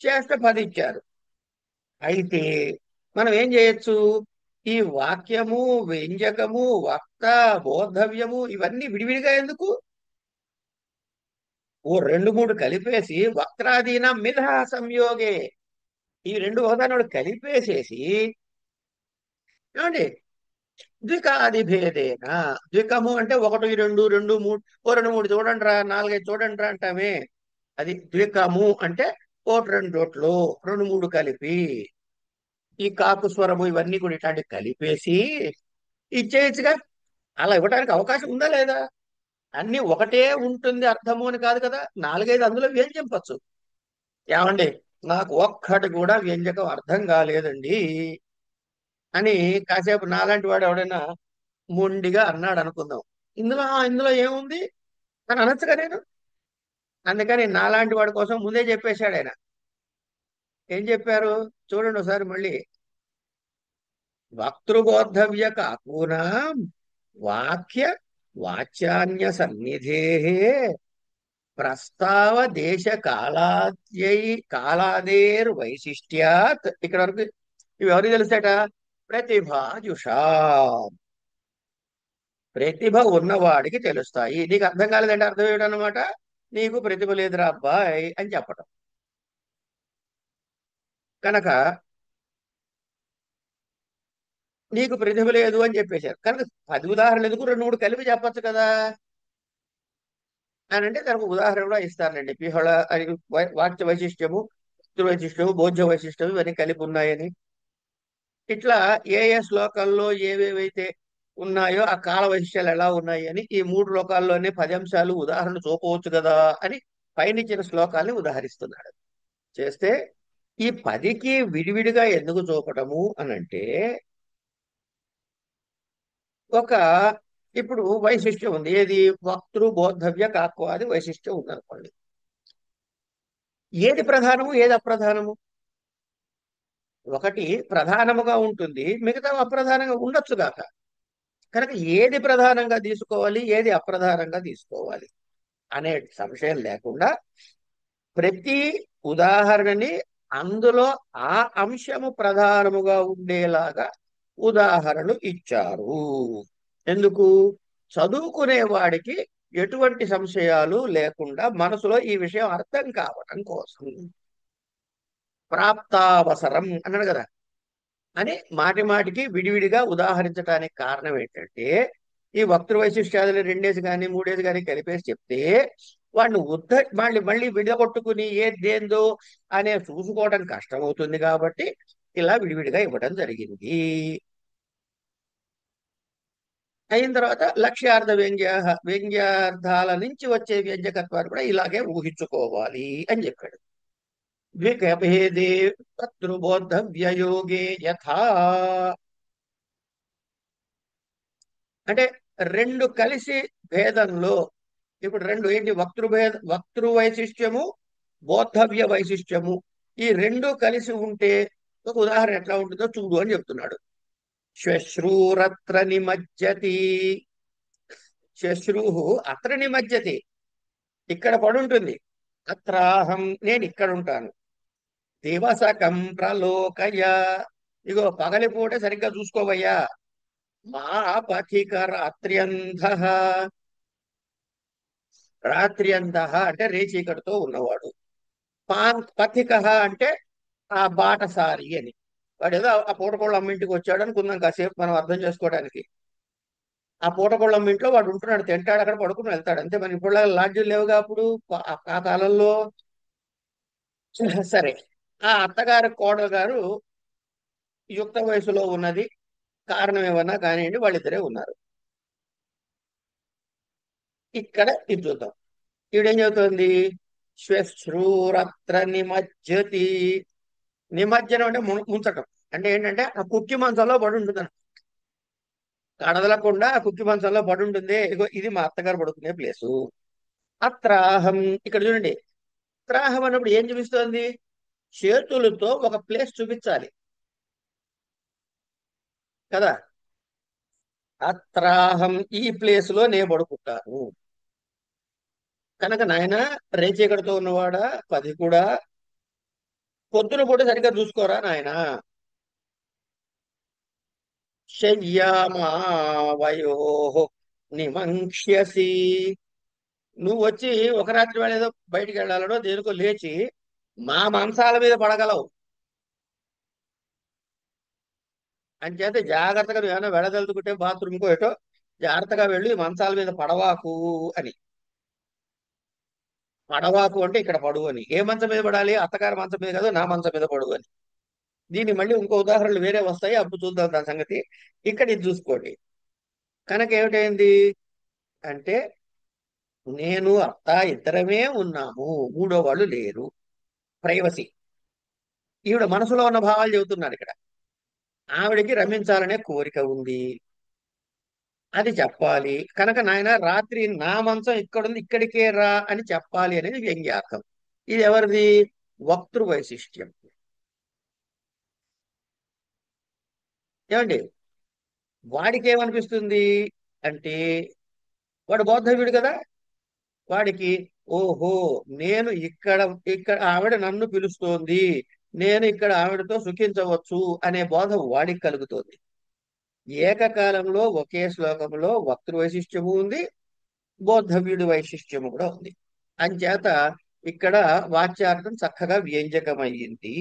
చేష్ట 10 ఇచ్చారు. అయితే మనం ఏం చేయొచ్చు? ఈ వాక్యము, వ్యంజకము, వక్త, బోధవ్యము ఇవన్నీ విడివిడిగా ఎందుకు? ఓ 2-3 కలిపేసి వక్త్రాదీన మిథ సంయోగే, ఈ రెండు ఒకదాని కలిపేసేసి, ఏమండి, ద్వికాది భేదేన. ద్వికము అంటే 1, 2, 2, 3, ఓ 2, 3 చూడండి రా, 4, 5 చూడండి రా అంటామే. అది ద్వికము అంటే 1, 2 చోట్లు 2, 3 కలిపి ఈ కాకు స్వరము ఇవన్నీ కూడా ఇట్లాంటివి కలిపేసి ఇచ్చేయచ్చుగా. అలా ఇవ్వడానికి అవకాశం ఉందా లేదా? అన్ని ఒకటే ఉంటుంది అర్థము అని కాదు కదా, 4, 5 అందులో వ్యంజింపచ్చు. ఏమండి, నాకు ఒక్కటి కూడా వ్యంజకం అర్థం కాలేదండి అని కాసేపు నాలాంటి వాడు ఎవడైనా మొండిగా అన్నాడు అనుకుందాం. ఇందులో ఏముంది అని అనొచ్చుగా నేను. అందుకని నాలాంటి వాడి కోసం ముందే చెప్పేశాడు ఆయన. ఏం చెప్పారు చూడండి ఒకసారి మళ్ళీ. వక్తృబోద్ధవ్య కాకూనా వాక్య వాచ్యాన్య సన్నిధే ప్రస్తావ దేశ కాలాదేర్ వైశిష్ట్యాత్. ఇక్కడ వరకు ఇవి ఎవరికి తెలుస్తాట? ప్రతిభాజుషా, ప్రతిభ ఉన్నవాడికి తెలుస్తాయి. నీకు అర్థం కాలేదంటే అర్థం ఏమిటన్నమాట? నీకు ప్రతిభ లేదురా అబ్బాయి అని చెప్పటం. కనుక నీకు ప్రతిభ లేదు అని చెప్పేశారు కనుక 10 ఉదాహరణలు ఎందుకు? 2, 3 కలిపి చెప్పచ్చు కదా అని అంటే దానికి ఉదాహరణ కూడా ఇస్తానండి. పిహళ అని వాక్య వైశిష్ట్యము, వక్తృ వైశిష్ట్యము, బోధ్య వైశిష్ట్యము ఇవన్నీ కలిపి ఉన్నాయని. ఇట్లా ఏ ఏ శ్లోకాల్లో ఏవేవైతే ఉన్నాయో ఆ కాల వైశిష్ట్యాలు ఎలా ఉన్నాయి అని ఈ 3 శ్లోకాల్లోనే 10 అంశాలు ఉదాహరణ చూపవచ్చు కదా అని పైనిచ్చిన శ్లోకాల్ని ఉదాహరిస్తున్నాడు. చేస్తే ఈ 10కి విడివిడిగా ఎందుకు చూపటము అనంటే, ఒక ఇప్పుడు వైశిష్ట్యం ఉంది. ఏది? వక్తృ బోద్ధవ్య కాక్వాది వైశిష్ట్యం ఉందనుకోండి. ఏది ప్రధానము, ఏది అప్రధానము? ఒకటి ప్రధానముగా ఉంటుంది, మిగతా అప్రధానంగా ఉండొచ్చు గాక. కనుక ఏది ప్రధానంగా తీసుకోవాలి, ఏది అప్రధానంగా తీసుకోవాలి అనే సంశయం లేకుండా ప్రతి ఉదాహరణని అందులో ఆ అంశము ప్రధానముగా ఉండేలాగా ఉదాహరణలు ఇచ్చారు. ఎందుకు? చదువుకునే వాడికి ఎటువంటి సంశయాలు లేకుండా మనసులో ఈ విషయం అర్థం కావటం కోసం. ప్రాప్తావసరం అన్నాడు కదా అని మాటి మాటికి విడివిడిగా ఉదాహరించడానికి కారణం ఏంటంటే, ఈ వక్తృ వైశిష్ట్యాదులు 2 కానీ 3 కానీ కలిపేసి చెప్తే వాడిని మళ్ళీ మళ్ళీ విడగొట్టుకుని ఏది దేందో అనే చూసుకోవడం కష్టమవుతుంది కాబట్టి ఇలా విడివిడిగా ఇవ్వడం జరిగింది. అయిన తర్వాత లక్ష్యార్థ వ్యంగ్యార్థాల నుంచి వచ్చే వ్యంజకత్వాన్ని కూడా ఇలాగే ఊహించుకోవాలి అని చెప్పాడు. ద్వికభేదే కర్తృబోద్ధవ్యయోగే యథా. అంటే 2 కలిసి భేదంలో, ఇప్పుడు 2 ఏంటి? వక్తృ వైశిష్ట్యము, బోద్ధవ్య వైశిష్ట్యము, ఈ 2 కలిసి ఉంటే ఒక ఉదాహరణ ఎట్లా ఉంటుందో చూడు అని చెప్తున్నాడు. శ్వశ్రూరత్ర నిమజ్జతి. శ్వశ్రూ అత్ర నిమజ్జతి, ఇక్కడ పడుంటుంది. అత్రాహం నేను ఇక్కడ ఉంటాను. దివసకం ప్రలోకయ, ఇగో పగలిపూట సరిగ్గా చూసుకోవయ్యా. మా పథిక రాత్ర్యంధ, రాత్ర్యంధ అంటే రేచీకటితో ఉన్నవాడు. పథిక అంటే ఆ బాటసారి అని. వాడు ఏదో ఆ పూటకోళ్ళ అమ్మింటికి వచ్చాడు అనుకుందాం కాసేపు మనం అర్థం చేసుకోవడానికి. ఆ పూటకోళ్ళ అమ్మింట్లో వాడు ఉంటున్నాడు, తింటాడు, అక్కడ పడుకుని వెళ్తాడు అంతే. మరి ఇప్పుడు లాడ్జీలు లేవుగా అప్పుడు ఆ కాలంలో. సరే, ఆ అత్తగారి కోడలు గారు యుక్త వయసులో ఉన్నది. కారణం ఏమన్నా కానివ్వండి, వాళ్ళిద్దరే ఉన్నారు. ఇక్కడ ఇది చూద్దాం. ఈవిడేం చెబుతోంది? శ్వశ్రూరత్ర నిమజ్జతి. నిమజ్జనం అంటే ముంచటం. అంటే ఏంటంటే ఆ కుక్కి మంచంలో పడి ఉంటుంది. కడదలకుండా ఆ కుక్కి మంచంలో పడి ఉంటుంది. ఇగో ఇది మా అత్తగారు పడుకునే ప్లేసు. అత్రాహం, ఇక్కడ చూడండి. అత్రాహం అన్నప్పుడు ఏం చూపిస్తోంది? చేతులతో ఒక ప్లేస్ చూపించాలి కదా. అత్రాహం, ఈ ప్లేస్ లో నే పడుకుంటాను. కనుక నాయన రేచీకటితో ఉన్నవాడా, పది కూడా పొద్దున పూట సరిగ్గా చూసుకోరా నాయన. శయ్యామా వయో నిమంక్ష్యసి, నువ్వు వచ్చి ఒక రాత్రి వేళ ఏదో బయటికి వెళ్ళాలనో దేనికో లేచి మా మంచాల మీద పడగలవు. అంచేత జాగ్రత్తగా నువ్వు ఏమైనా వెళ్ళదలుచుకుంటే బాత్రూమ్కో ఏటో జాగ్రత్తగా వెళ్ళి మంచాల మీద పడవాకు అని. పడవాకు అంటే ఇక్కడ పడువు అని. ఏ మంచం మీద పడాలి? అత్తగారి మంచం మీద కాదు, నా మంచం మీద పడువు అని. దీన్ని మళ్ళీ ఇంకో ఉదాహరణలు వేరే వస్తాయి, అప్పుడు చూద్దాం దాని సంగతి. ఇక్కడ ఇది చూసుకోండి. కనుక ఏమిటైంది అంటే, నేను అత్త ఇద్దరమే ఉన్నాము, మూడో వాళ్ళు లేరు. ప్రైవసీ. ఈవిడ మనసులో ఉన్న భావాలు చెబుతున్నారు ఇక్కడ. ఆవిడకి రమించాలనే కోరిక ఉంది, అది చెప్పాలి. కనుక నాయన రాత్రి నా మంచం ఇక్కడుంది, ఇక్కడికే రా అని చెప్పాలి అనేది వ్యంగ్యార్థం. ఇది ఎవరిది? వక్తృ వైశిష్ట్యం. ఏమండి, వాడికి ఏమనిపిస్తుంది అంటే, వాడు బౌద్ధవ్యుడు కదా. వాడికి ఓహో, నేను ఇక్కడ ఇక్కడ ఆవిడ నన్ను పిలుస్తోంది, నేను ఇక్కడ ఆవిడతో సుఖించవచ్చు అనే బోధ వాడికి కలుగుతోంది. ఏకకాలంలో ఒకే శ్లోకంలో వక్తృ వైశిష్ట్యము ఉంది, బోద్ధవ్యుడి వైశిష్ట్యము కూడా ఉంది. అంచేత ఇక్కడ వాచ్యార్థం చక్కగా వ్యంజకమయ్యింది.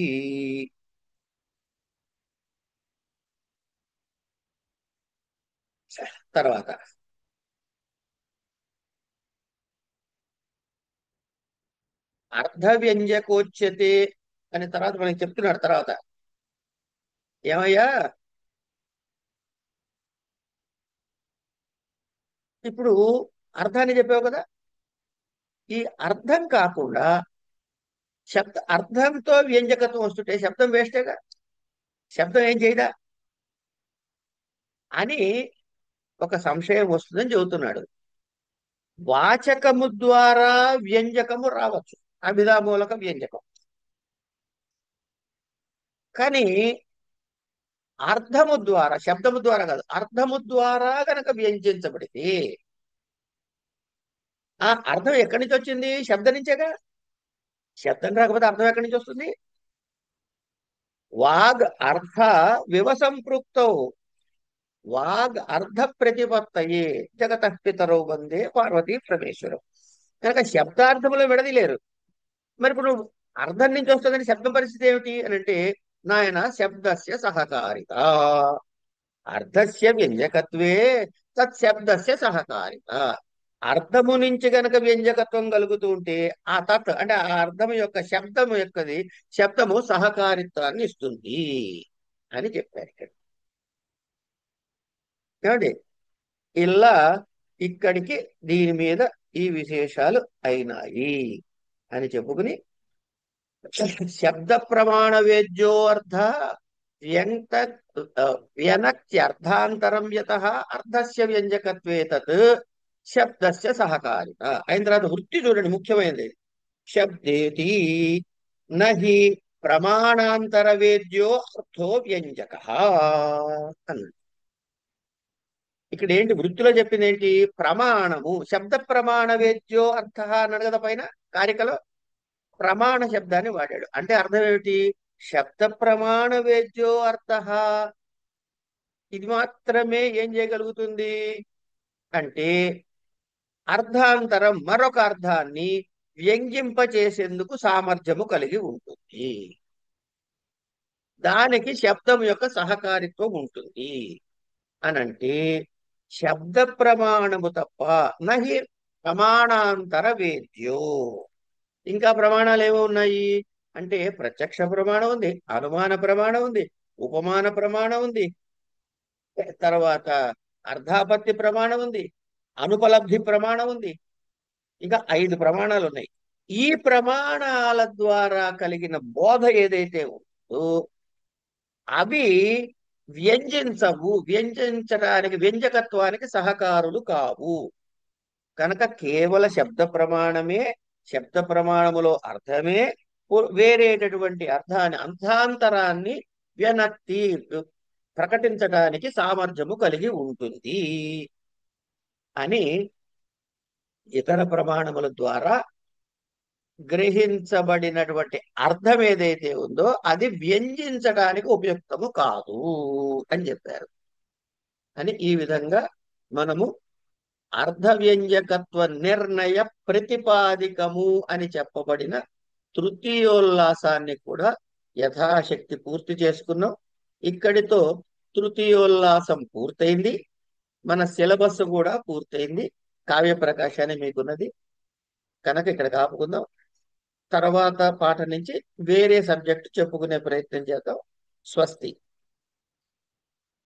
తర్వాత అర్ధ వ్యంజకోచ్యతే అని తర్వాత మనకి చెప్తున్నాడు. తర్వాత ఏమయ్యా, ఇప్పుడు అర్థాన్ని చెప్పావు కదా, ఈ అర్థం కాకుండా అర్థంతో వ్యంజకత్వం వస్తుంటే శబ్దం వేస్టేగా. శబ్దం ఏం చేయదా అని ఒక సంశయం వస్తుందని చెబుతున్నాడు. వాచకము ద్వారా వ్యంజకము రావచ్చు, అభిధామూలక వ్యంజకం. కానీ అర్థము ద్వారా, శబ్దము ద్వారా కాదు, అర్థము ద్వారా గనక వ్యంజించబడితే ఆ అర్థం ఎక్కడి నుంచి వచ్చింది? శబ్దం నుంచేగా. శబ్దం రాకపోతే అర్థం ఎక్కడి నుంచి వస్తుంది? వాగ్ అర్థ వివసంపృక్తౌ, వాగ్ అర్థ ప్రతిపత్తయే జగత పితరౌ వందే పార్వతీ పరమేశ్వరం. కనుక శబ్దార్థములు విడదీలేరు. మరి ఇప్పుడు అర్థం నుంచి వస్తుందని శబ్దం పరిస్థితి ఏమిటి అని అంటే, నాయన శబ్దస్య సహకారిత, అర్థస్య వ్యంజకత్వే తత్శబ్దస్య సహకారిత. అర్థము నుంచి గనక వ్యంజకత్వం కలుగుతూ ఉంటే ఆ తత్ అంటే ఆ అర్థం యొక్క శబ్దము యొక్కది, శబ్దము సహకారిత్వాన్ని ఇస్తుంది అని చెప్పారు ఇక్కడ. ఏమండి, ఇలా ఇక్కడికి దీని మీద ఈ విశేషాలు అయినాయి అని చెప్పుకుని, శబ్ద ప్రమాణ వేద్యో అర్థ వ్యంత వ్యనక్త్యర్థాంతరం యతః అర్థస్య వ్యంజకత్వే తత్ శబ్దస్య సహకారిత అయిన తర్వాత వృత్తి చూడండి, ముఖ్యమైనది. శబ్దేతి నహి ప్రమాణాంతర వేద్యో అర్థో వ్యంజక అన్నాడు. ఇక్కడ ఏంటి వృత్తిలో చెప్పింది? ఏంటి? ప్రమాణము. శబ్ద ప్రమాణ వేద్యో అర్థ అన్నాడు కదా పైన కారికలో. ప్రమాణ శబ్దాన్ని వాడాడు. అంటే అర్థం ఏమిటి? శబ్ద ప్రమాణ వేద్యో అర్థ. ఇది మాత్రమే ఏం చేయగలుగుతుంది అంటే అర్థాంతరం మరొక అర్థాన్ని వ్యంగ్యింపచేసేందుకు సామర్థ్యము కలిగి ఉంటుంది. దానికి శబ్దం యొక్క సహకారిత్వం ఉంటుంది అనంటే శబ్ద ప్రమాణము తప్ప నహి ప్రమాణాంతర వేద్యో. ఇంకా ప్రమాణాలు ఏమో ఉన్నాయి అంటే ప్రత్యక్ష ప్రమాణం ఉంది, అనుమాన ప్రమాణం ఉంది, ఉపమాన ప్రమాణం ఉంది, తర్వాత అర్ధాపత్తి ప్రమాణం ఉంది, అనుపలబ్ధి ప్రమాణం ఉంది. ఇంకా 5 ప్రమాణాలు ఉన్నాయి. ఈ ప్రమాణాల ద్వారా కలిగిన బోధ ఏదైతే ఉందో అవి వ్యంజించవు, వ్యంజించడానికి వ్యంజకత్వానికి సహకారులు కావు. కనుక కేవల శబ్ద ప్రమాణమే, శబ్ద ప్రమాణములో అర్థమే వేరేటటువంటి అర్థాన్ని అర్థాంతరాన్ని వ్యనక్తి ప్రకటించడానికి సామర్థ్యము కలిగి ఉంటుంది అని ఇతర ప్రమాణముల ద్వారా గ్రహించబడినటువంటి అర్థం ఏదైతే ఉందో అది వ్యంజించడానికి ఉపయుక్తము కాదు అని చెప్పారు. అని ఈ విధంగా మనము అర్థ వ్యంజకత్వ నిర్ణయ ప్రతిపాదికము అని చెప్పబడిన తృతీయోల్లాసాన్ని కూడా యథాశక్తి పూర్తి చేసుకున్నాం. ఇక్కడితో తృతీయోల్లాసం పూర్తయింది. మన సిలబస్ కూడా పూర్తయింది. కావ్య ప్రకాశాన్ని మీకున్నది కనుక ఇక్కడ ఆపుకుందాం. తర్వాత పాఠం నుంచి వేరే సబ్జెక్టు చెప్పుకునే ప్రయత్నం చేద్దాం. స్వస్తి.